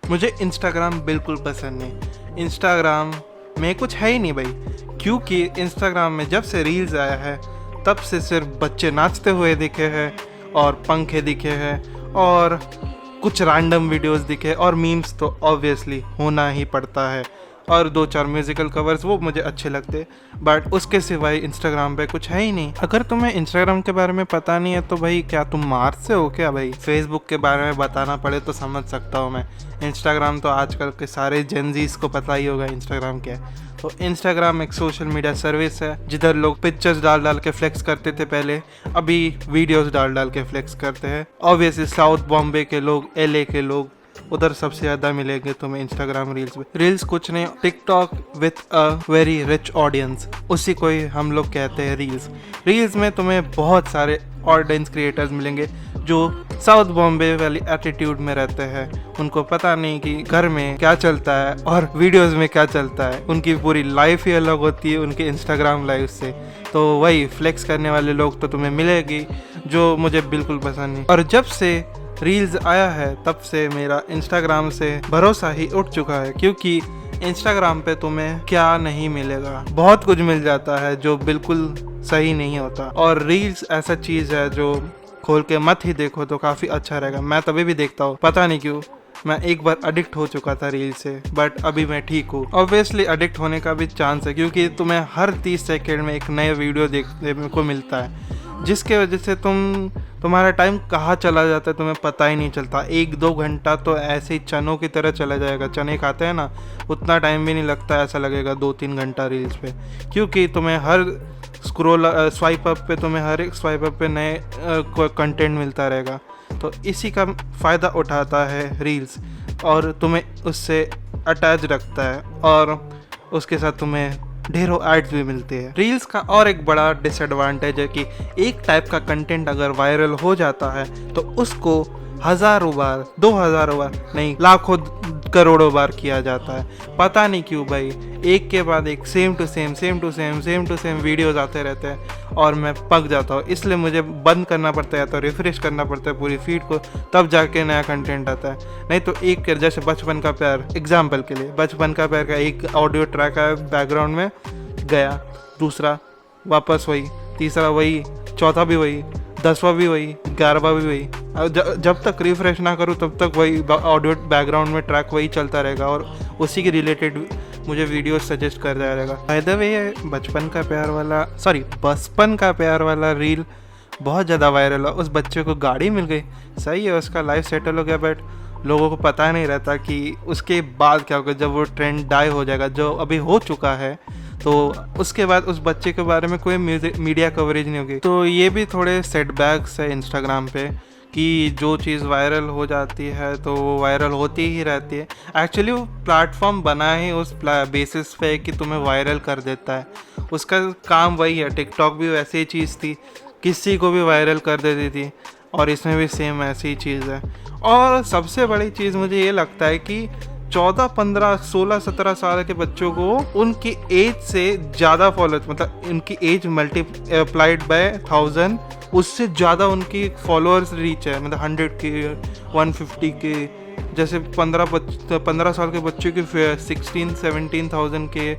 मुझे इंस्टाग्राम बिल्कुल पसंद नहीं। इंस्टाग्राम में कुछ है ही नहीं भाई, क्योंकि इंस्टाग्राम में जब से रील्स आया है तब से सिर्फ बच्चे नाचते हुए दिखे हैं और पंखे दिखे हैं और कुछ रैंडम वीडियोस दिखे और मीम्स तो ऑब्वियसली होना ही पड़ता है और दो चार म्यूजिकल कवर्स वो मुझे अच्छे लगते, बट उसके सिवाय इंस्टाग्राम पे कुछ है ही नहीं। अगर तुम्हें इंस्टाग्राम के बारे में पता नहीं है तो भाई क्या तुम मार्स से हो क्या भाई? फेसबुक के बारे में बताना पड़े तो समझ सकता हूँ मैं, इंस्टाग्राम तो आजकल के सारे जेनजीज को पता ही होगा इंस्टाग्राम क्या है। तो इंस्टाग्राम एक सोशल मीडिया सर्विस है जिधर लोग पिक्चर्स डाल डाल के फ्लेक्स करते थे पहले, अभी वीडियोस डाल डाल के फ्लेक्स करते हैं। ऑब्वियसली साउथ बॉम्बे के लोग, एलए के लोग, उधर सबसे ज़्यादा मिलेंगे तुम्हें इंस्टाग्राम रील्स में। रील्स कुछ नहीं, TikTok with a very rich audience, उसी को ही हम लोग कहते हैं रील्स। रील्स में तुम्हें बहुत सारे ऑडियंस क्रिएटर्स मिलेंगे जो साउथ बॉम्बे वाली एटीट्यूड में रहते हैं। उनको पता नहीं कि घर में क्या चलता है और वीडियोस में क्या चलता है, उनकी पूरी लाइफ ही अलग होती है उनके इंस्टाग्राम लाइफ से। तो वही फ्लेक्स करने वाले लोग तो तुम्हें मिलेगी, जो मुझे बिल्कुल पसंद नहीं। और जब से रील्स आया है तब से मेरा इंस्टाग्राम से भरोसा ही उठ चुका है, क्योंकि इंस्टाग्राम पे तुम्हें क्या नहीं मिलेगा, बहुत कुछ मिल जाता है जो बिल्कुल सही नहीं होता। और रील्स ऐसा चीज़ है जो खोल के मत ही देखो तो काफ़ी अच्छा रहेगा। मैं तभी भी देखता हूँ, पता नहीं क्यों, मैं एक बार एडिक्ट हो चुका था रील से, बट अभी मैं ठीक हूँ। ऑब्वियसली एडिक्ट होने का भी चांस है क्योंकि तुम्हें हर 30 सेकेंड में एक नया वीडियो देखने को मिलता है, जिसके वजह से तुम्हारा टाइम कहाँ चला जाता है तुम्हें पता ही नहीं चलता। 1-2 घंटा तो ऐसे ही चनों की तरह चला जाएगा, चने खाते हैं ना, उतना टाइम भी नहीं लगता, ऐसा लगेगा 2-3 घंटा रील्स पे, क्योंकि तुम्हें हर स्वाइप अप पे, तुम्हें हर एक स्वाइप अप पे नए कंटेंट मिलता रहेगा। तो इसी का फ़ायदा उठाता है रील्स और तुम्हें उससे अटैच रखता है और उसके साथ तुम्हें ढेरों एड्स भी मिलते हैं। रील्स का और एक बड़ा डिसएडवांटेज है कि एक टाइप का कंटेंट अगर वायरल हो जाता है तो उसको 1000 बार, 2000 बार नहीं, लाखों करोड़ों बार किया जाता है। पता नहीं क्यों भाई, एक के बाद एक सेम टू सेम वीडियोस आते रहते हैं और मैं पक जाता हूँ। इसलिए मुझे बंद करना पड़ता है, तो रिफ्रेश करना पड़ता है पूरी फीड को, तब जाके नया कंटेंट आता है। नहीं तो एक जैसे बचपन का प्यार, एग्जाम्पल के लिए बचपन का प्यार का एक ऑडियो ट्रैक है बैकग्राउंड में, गया, दूसरा वापस वही, तीसरा वही, चौथा भी वही, 10वां भी वही, 11वां भी वही। जब तक रिफ्रेश ना करूँ तब तक वही ऑडियो बैकग्राउंड में ट्रैक वही चलता रहेगा और उसी के रिलेटेड मुझे वीडियो सजेस्ट कर रहेगा। बाय द वे, बचपन का प्यार वाला रील बहुत ज़्यादा वायरल हुआ। उस बच्चे को गाड़ी मिल गई, सही है, उसका लाइफ सेटल हो गया, बट लोगों को पता नहीं रहता कि उसके बाद क्या होगा जब वो ट्रेंड डाई हो जाएगा, जो अभी हो चुका है। तो उसके बाद उस बच्चे के बारे में कोई मीडिया कवरेज नहीं होगी। तो ये भी थोड़े सेटबैक्स है इंस्टाग्राम पे कि जो चीज़ वायरल हो जाती है तो वो वायरल होती ही रहती है। एक्चुअली वो प्लेटफॉर्म बना ही उस बेसिस पे कि तुम्हें वायरल कर देता है, उसका काम वही है। टिकटॉक भी वैसी ही चीज़ थी, किसी को भी वायरल कर देती थी, और इसमें भी सेम ऐसी ही चीज़ है। और सबसे बड़ी चीज़ मुझे ये लगता है कि 14, 15, 16, 17 साल के बच्चों को उनकी एज से ज़्यादा फॉलोअर्स, मतलब उनकी एज मल्टीप्लाइड बाय 1000, उससे ज़्यादा उनकी फॉलोअर्स रीच है, मतलब 100K, 150K। जैसे 15 साल के बच्चे के 16-17,000 के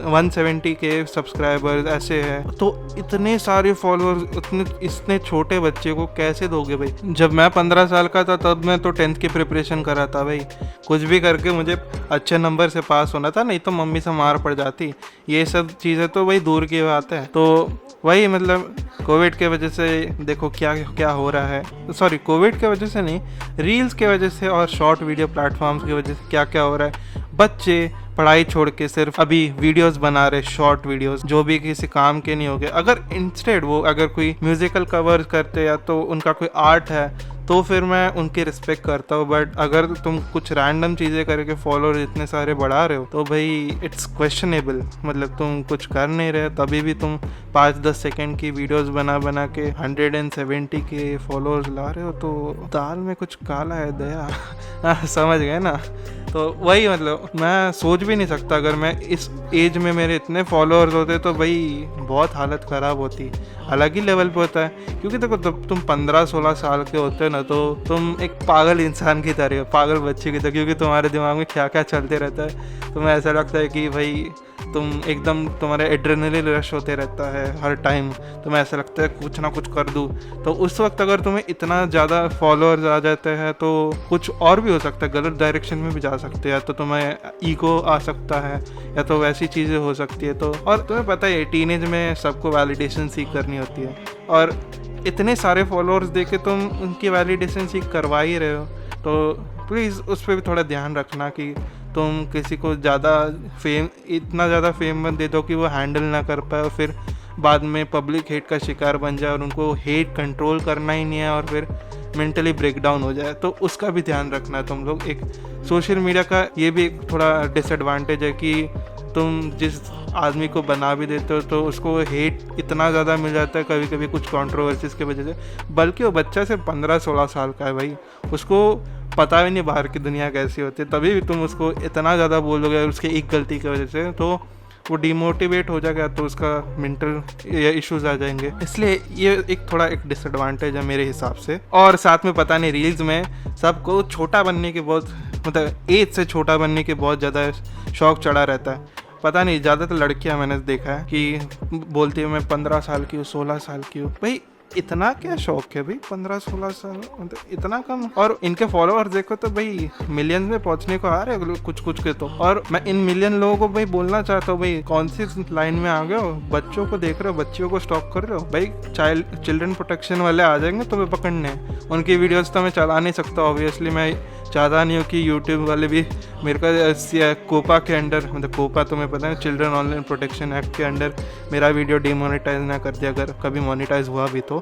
170K सब्सक्राइबर्स ऐसे हैं। तो इतने सारे फॉलोअर्स इतने छोटे बच्चे को कैसे दोगे भाई? जब मैं 15 साल का था तब मैं तो 10th की प्रिपरेशन कर रहा था भाई, कुछ भी करके मुझे अच्छे नंबर से पास होना था, नहीं तो मम्मी से मार पड़ जाती। ये सब चीज़ें तो भाई दूर की बात है। तो वही, मतलब कोविड के वजह से देखो क्या क्या हो रहा है, कोविड के वजह से नहीं, रील्स के वजह से और शॉर्ट वीडियो प्लेटफॉर्म्स की वजह से क्या क्या हो रहा है। बच्चे पढ़ाई छोड़ के सिर्फ अभी वीडियोस बना रहे, शॉर्ट वीडियोस, जो भी किसी काम के नहीं हो गए। अगर इंस्टेड वो अगर कोई म्यूजिकल कवर करते या तो उनका कोई आर्ट है तो फिर मैं उनकी रिस्पेक्ट करता हूँ, बट अगर तुम कुछ रैंडम चीज़ें करके फॉलोअर इतने सारे बढ़ा रहे हो तो भाई इट्स क्वेश्चनेबल। मतलब तुम कुछ कर नहीं रहे तभी भी तुम 5-10 सेकेंड की वीडियोस बना के 170K फॉलोअर्स ला रहे हो, तो दाल में कुछ काला है दया। समझ गए ना? तो वही मतलब मैं सोच भी नहीं सकता अगर मैं इस एज में मेरे इतने फॉलोअर्स होते तो भाई बहुत हालत ख़राब होती, अलग ही लेवल पे होता है। क्योंकि देखो जब तुम 15-16 साल के होते हो ना तो तुम एक पागल इंसान की तरह हो, पागल बच्चे की तरह, क्योंकि तुम्हारे दिमाग में क्या क्या चलते रहता है। तुम्हें ऐसा लगता है कि भाई तुम एकदम तुम्हारे एड्रेनलिन रश होते रहता है हर टाइम, तुम्हें ऐसा लगता है कुछ ना कुछ कर दूँ। तो उस वक्त अगर तुम्हें इतना ज़्यादा फॉलोअर्स आ जाते हैं तो कुछ और भी हो सकता है, गलत डायरेक्शन में भी जा सकते हैं। तो तुम्हें ईगो आ सकता है या तो वैसी चीज़ें हो सकती है। तो और तुम्हें पता है टीनेज में सबको वैलिडेशन सीख करनी होती है, और इतने सारे फॉलोअर्स दे के तुम उनकी वैलिडेशन सीख करवा ही रहे हो। तो प्लीज़ उस पर भी थोड़ा ध्यान रखना कि तुम किसी को ज़्यादा फेम, इतना ज़्यादा फेम मत दे दो कि वो हैंडल ना कर पाए और फिर बाद में पब्लिक हेट का शिकार बन जाए और उनको हेट कंट्रोल करना ही नहीं है और फिर मेंटली ब्रेकडाउन हो जाए। तो उसका भी ध्यान रखना है तुम लोग। एक सोशल मीडिया का ये भी एक थोड़ा डिसएडवांटेज है कि तुम जिस आदमी को बना भी देते हो तो उसको हेट इतना ज़्यादा मिल जाता है कभी कभी कुछ कंट्रोवर्सीज की वजह से, बल्कि वो बच्चा सिर्फ 15-16 साल का है भाई, उसको पता भी नहीं बाहर की दुनिया कैसी होती है, तभी भी तुम उसको इतना ज़्यादा बोलोगे उसके एक गलती की वजह से तो वो डिमोटिवेट हो जाएगा, तो उसका मेंटल इश्यूज आ जाएंगे। इसलिए ये एक थोड़ा एक डिसएडवांटेज है मेरे हिसाब से। और साथ में पता नहीं रील्स में सबको छोटा बनने के बहुत, मतलब एज से छोटा बनने के बहुत ज़्यादा शौक चढ़ा रहता है। पता नहीं, ज़्यादातर लड़कियां मैंने देखा है कि बोलती है मैं 15 साल की हूँ, 16 साल की हूँ। भाई इतना क्या शौक है भाई, 15-16 साल मतलब इतना कम। और इनके फॉलोअर्स देखो तो भाई मिलियन में पहुंचने को आ रहे हैं कुछ कुछ के तो। और मैं इन मिलियन लोगों को भाई बोलना चाहता हूँ, भाई कौन सी लाइन में आ गए हो, बच्चों को देख रहे हो, बच्चियों को स्टॉक कर रहे हो। भाई चिल्ड्रन प्रोटेक्शन वाले आ जाएंगे तुम्हें पकड़ने, उनकी वीडियोज तो मैं चला नहीं सकता ऑब्वियसली, मैं चाहता नहीं हूँ कि यूट्यूब वाले भी मेरे को कोपा के अंडर, मतलब कोपा तुम्हें पता है चिल्ड्रन ऑनलाइन प्रोटेक्शन एक्ट के अंडर मेरा वीडियो डिमोनेटाइज ना कर दिया, अगर कभी मोनेटाइज हुआ भी तो।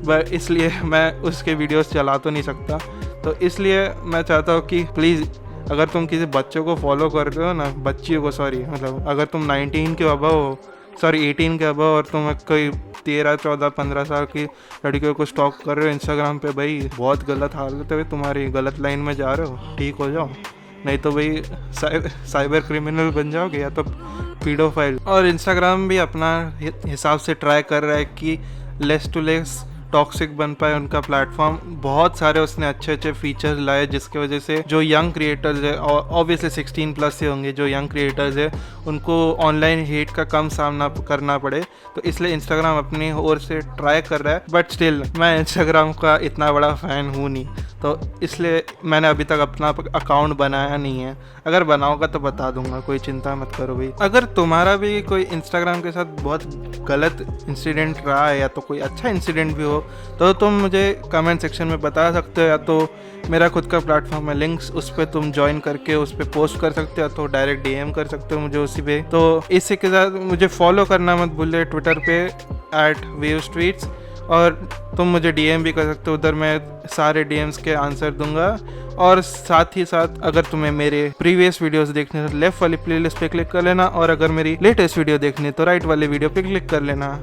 बट इसलिए मैं उसके वीडियोस चला तो नहीं सकता। तो इसलिए मैं चाहता हूँ कि प्लीज़ अगर तुम किसी बच्चों को फॉलो कर रहे हो ना, बच्चियों को सॉरी, मतलब अगर तुम 19 के अबव हो, सॉरी 18 के अबव, और तुम कोई 13, 14, 15 साल की लड़कियों को स्टॉक कर रहे हो इंस्टाग्राम पे, भाई बहुत गलत हालत है, तुम्हारी गलत लाइन में जा रहे हो, ठीक हो जाओ, नहीं तो भाई साइबर क्रिमिनल बन जाओगे या तो पीडोफाइल। और इंस्टाग्राम भी अपना हिसाब से ट्राई कर रहा है कि लेस टू लेस टॉक्सिक बन पाए उनका प्लेटफॉर्म। बहुत सारे उसने अच्छे अच्छे फीचर्स लाए जिसकी वजह से जो यंग क्रिएटर्स है, ऑब्वियसली 16+ से होंगे जो यंग क्रिएटर्स है, उनको ऑनलाइन हेट का कम सामना करना पड़े। तो इसलिए इंस्टाग्राम अपनी ओर से ट्राई कर रहा है, बट स्टिल मैं इंस्टाग्राम का इतना बड़ा फ़ैन हूँ नहीं, तो इसलिए मैंने अभी तक अपना अकाउंट बनाया नहीं है। अगर बनाऊंगा तो बता दूंगा, कोई चिंता मत करो भाई। अगर तुम्हारा भी कोई इंस्टाग्राम के साथ बहुत गलत इंसिडेंट रहा है या तो कोई अच्छा इंसिडेंट भी हो तो तुम मुझे कमेंट सेक्शन में बता सकते हो, या तो मेरा खुद का प्लेटफॉर्म है लिंक्स, उस पर तुम ज्वाइन करके उस पर पोस्ट कर सकते हो, तो डायरेक्ट DM कर सकते हो मुझे उसी पे। तो इसी के साथ मुझे फॉलो करना मत भूलिए ट्विटर पे @wavestweets, और तुम मुझे DM भी कर सकते हो, उधर मैं सारे DMs के आंसर दूंगा। और साथ ही साथ अगर तुम्हें मेरे प्रीवियस वीडियोस देखने हैं तो लेफ्ट वाली प्लेलिस्ट पे क्लिक कर लेना, और अगर मेरी लेटेस्ट वीडियो देखनी है तो राइट वाले वीडियो पे क्लिक कर लेना।